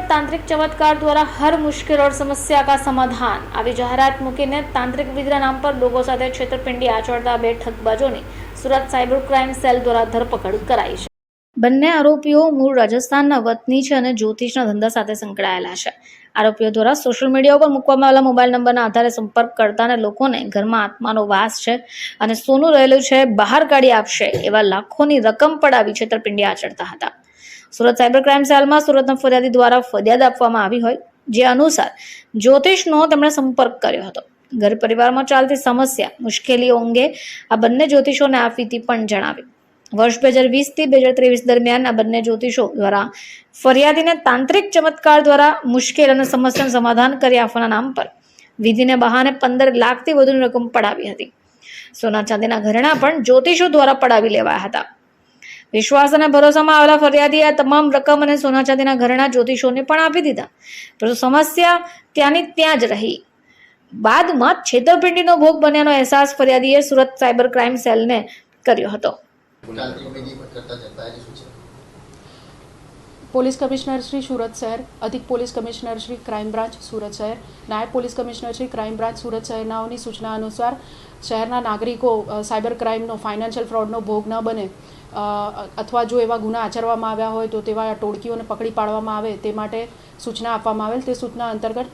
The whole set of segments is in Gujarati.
तांत्रिक चमत्कार द्वारा हर मुश्किल और समस्या का समाधान આવી જાહેરાત મૂકીને તાંત્રિક વિધિના નામ પર લોકો સાથે છેતરપિંડી આચરતા બે ઠગબાજોની સુરત સાયબર ક્રાઇમ સેલ દ્વારા ધરપકડ કરાઈ છે। બંને આરોપીઓ મૂળ રાજસ્થાનના વતની છે અને જ્યોતિષના ધંધા સાથે સંકળાયેલા છે। આરોપીઓ દ્વારા સોશિયલ મીડિયા ઉપર મૂકવામાં આવેલા મોબાઈલ નંબરના આધારે સંપર્ક કરતા અને લોકોને ઘરમાં આત્માનો વાસ છે અને સોનું રહેલું છે, બહાર કાઢી આપશે એવા લાખોની રકમ પડાવી છેતરપિંડી આચરતા હતા। સુરત સાયબર ક્રાઇમ સેલમાં સુરતના ફરિયાદી દ્વારા ફરિયાદ આપવામાં આવી હોય, જે અનુસાર જ્યોતિષનો તેમણે સંપર્ક કર્યો હતો। ઘર પરિવારમાં ચાલતી સમસ્યા મુશ્કેલીઓ અંગે આ બંને જ્યોતિષોને આપવીતી પણ જણાવી। વર્ષ 2020 થી 2023 દરમિયાન આ બંને જ્યોતિષો દ્વારા ફરિયાદીને તાંત્રિક ચમત્કાર દ્વારા મુશ્કેલ અને સમસ્યાનું સમાધાન કરી આપવાના નામ પર વિધિને બહાને 15 લાખથી વધુની રકમ પડાવી હતી। સોના ચાંદીના ઘરેણા પણ જ્યોતિષો દ્વારા પડાવી લેવાયા હતા। વિશ્વાસ અને ભરોસામાં આવેલા ફરિયાદીએ આ તમામ રકમ અને સોના ચાંદીના ઘરેણા જ્યોતિષોને પણ આપી દીધા, પરંતુ સમસ્યા ત્યાંની ત્યાં જ રહી। બાદમાં છેતરપિંડીનો ભોગ બન્યાનો અહેસાસ ફરિયાદીએ સુરત સાયબર ક્રાઇમ સેલને કર્યો હતો। પોલીસ કમિશનર શ્રી સુરત શહેર, અધિક police commissioner Shri crime branch Surat શહેર, નાયબ police commissioner Shri crime branch Surat શહેરનાઓની સૂચના અનુસાર શહેરના નાગરિકો સાયબર ક્રાઇમનો ફાઇનાન્શિયલ ફ્રોડનો ભોગ ન બને અથવા જો એવા ગુના આચરવામાં આવ્યા હોય તો તેવા ટોળકીઓને પકડી પાડવામાં આવે તે માટે સૂચના આપવામાં આવેલ। તે સૂચના અંતર્ગત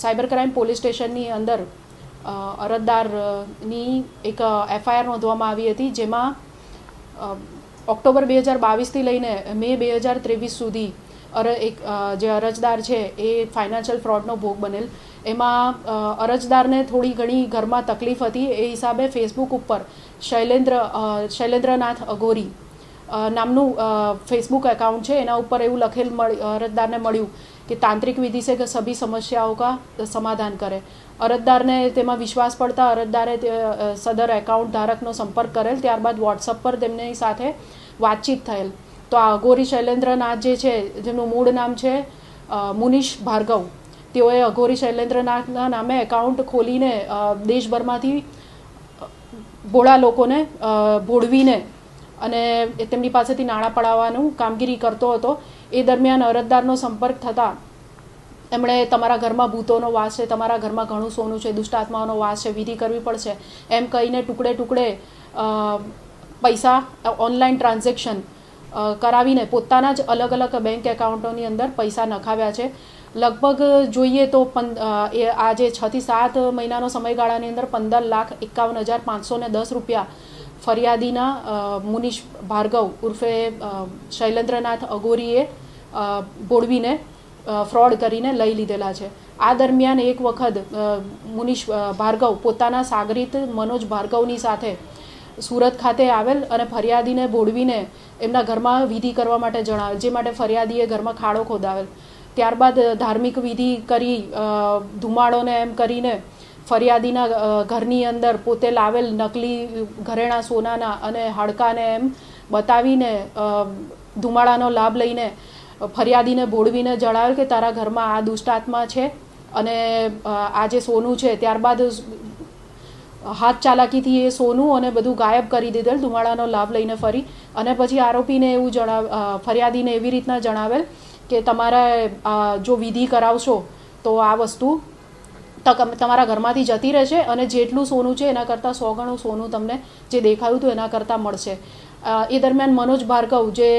સાયબર ક્રાઇમ પોલીસ સ્ટેશનની અંદર અરજદારની એક FIR નોંધવામાં આવી હતી, જેમાં ઓક્ટોબર 2022થી લઈને મે 2023 સુધી જે અરજદાર છે એ ફાઇનાન્શિયલ ફ્રોડનો ભોગ બનેલ। એમાં અરજદારને થોડી ઘણી ઘરમાં તકલીફ હતી, એ હિસાબે ફેસબુક ઉપર શૈલેન્દ્રનાથ અઘોરી નામનું ફેસબુક એકાઉન્ટ છે, એના ઉપર એવું લખેલ અરજદારને મળ્યું કે તાંત્રિક વિધિ से सभी समस्याओं का समाधान करे। અરજદારને તેમાં વિશ્વાસ પડતા અરજદારે સદર એકાઉન્ટ ધારકનો સંપર્ક કરેલ, ત્યારબાદ વોટ્સઅપ પર તેમની સાથે વાતચીત થયેલ। તો આ અઘોરી શૈલેન્દ્રનાથ જે છે, જેમનું મૂળ નામ છે મુનીશ ભાર્ગવ, તેઓએ અઘોરી શૈલેન્દ્રનાથના નામે એકાઉન્ટ ખોલીને દેશભરમાંથી ભોળા લોકોને ભોળવીને અને તેમની પાસેથી નાણાં પડાવવાનું કામગીરી કરતો હતો। એ દરમિયાન અરજદારનો સંપર્ક થતાં એમણે તમારા ઘરમાં ભૂતોનો વાસ છે, તમારા ઘરમાં ઘણું સોનું છે, દુષ્ટ આત્માઓનો વાસ છે, વિધિ કરવી પડશે એમ કહીને ટુકડે ટુકડે પૈસા ઓનલાઈન ટ્રાન્ઝેક્શન કરાવીને પોતાના જ અલગ અલગ બેંક એકાઉન્ટોની અંદર પૈસા નખાવ્યા છે। લગભગ જોઈએ તો આ જે 6 થી 7 મહિનાનો સમયગાળાની અંદર 15,51,510 રૂપિયા ફરિયાદીના મુનીશ ભાર્ગવ ઉર્ફે શૈલેન્દ્રનાથ અઘોરીએ ભોળવીને ફ્રોડ કરીને લઈ લીધેલા છે। આ દરમિયાન એક વખત મુનીશ ભાર્ગવ પોતાના સાગરીત મનોજ ભાર્ગવની સાથે સુરત ખાતે આવેલ અને ફરિયાદીને ભોળવીને એમના ઘરમાં વિધિ કરવા માટે જણાવેલ, જે માટે ફરિયાદીએ ઘરમાં ખાડો ખોદાવેલ। ત્યારબાદ ધાર્મિક વિધિ કરી ધુમાડોને એમ કરીને ફરિયાદીના ઘરની અંદર પોતે લાવેલ નકલી ઘરેણા સોનાના અને હાડકાને એમ બતાવીને ધુમાડાનો લાભ લઈને ફરિયાદીને ભોળવીને જણાવેલ કે તારા ઘરમાં આ દુષ્ટાત્મા છે અને આ જે સોનું છે। ત્યારબાદ હાથ ચાલાકીથી એ સોનું અને બધું ગાયબ કરી દીધેલ ધુમાડાનો લાભ લઈને ફરી, અને પછી આરોપીને એવું ફરિયાદીને એવી રીતના જણાવેલ કે તમારે જો વિધિ કરાવશો તો આ વસ્તુ તમારા ઘરમાંથી જતી રહેશે અને જેટલું સોનું છે એના કરતાં 100 ગણું સોનું તમને જે દેખાયું હતું એના કરતાં મળશે। એ દરમિયાન મનોજ ભાર્ગવ જે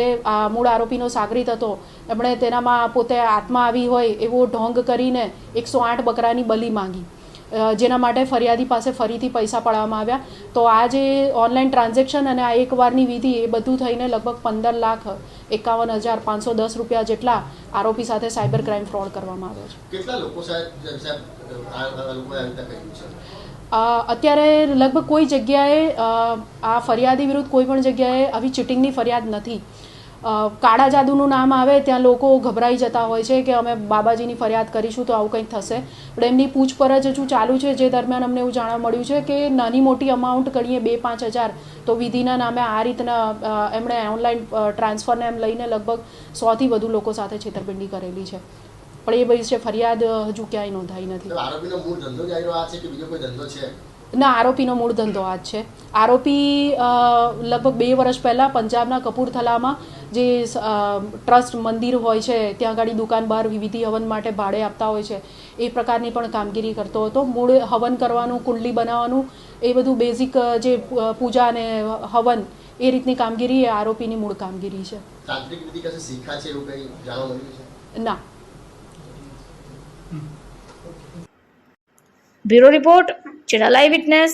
મૂળ આરોપીનો સાગરીત હતો, એમણે તેનામાં પોતે આત્મા આવી હોય એવો ઢોંગ કરીને 108 બકરાની બલી માંગી, જેના માટે ફરિયાદી પાસે ફરીથી પૈસા પડાવવામાં આવ્યા। તો આ જે ઓનલાઈન ટ્રાન્ઝેક્શન અને આ એકવારની વિધિ એ બધું થઈને લગભગ 15,51,510 રૂપિયા જેટલા આરોપી સાથે સાયબર ક્રાઇમ ફ્રોડ કરવામાં આવ્યો છે। કેટલા લોકો અત્યારે લગભગ કોઈ જગ્યાએ આ ફરિયાદી વિરુદ્ધ કોઈ પણ જગ્યાએ આવી ચીટિંગની ફરિયાદ નથી। કાળા જાદુનું નામ આવે ત્યાં લોકો ગભરાઈ જતા હોય છે કે અમે બાબાજીની ફરિયાદ કરીશું તો આવું કંઈક થશે, પણ એમની પૂછપરછ હજુ ચાલુ છે। જે દરમિયાન અમને એવું જાણવા મળ્યું છે કે નાની મોટી અમાઉન્ટ ગણીએ 2-5 હજાર, તો વિધિના નામે આ રીતના એમણે ઓનલાઈન ટ્રાન્સફરને એમ લઈને લગભગ 100થી વધુ લોકો સાથે છેતરપિંડી કરેલી છે, પણ એ વિશે ફરિયાદ હજુ ક્યાંય નોંધાઈ નથી। ના, આરોપીનો મૂળ ધંધો આ જ છે. આરોપી લગભગ 2 વર્ષ પહેલાં પંજાબના કપૂરથલામાં જે ટ્રસ્ટ મંદિર હોય છે ત્યાં આગળ દુકાન બહાર વિધિ હવન માટે ભાડે આપતા હોય છે એ પ્રકારની પણ કામગીરી કરતો હતો. મૂળ હવન કરવાનું, કુંડલી બનાવવાનું, એ બધું બેઝિક જે પૂજા અને હવન એ રીતની કામગીરી એ આરોપીની મૂળ કામગીરી છે. તાંત્રિક વિધિ કશે શીખા છે એવું કંઈ જાણવા મળ્યું છે? ના. બ્યુરો રિપોર્ટ, ચેનલ આઈ વિટનેસ.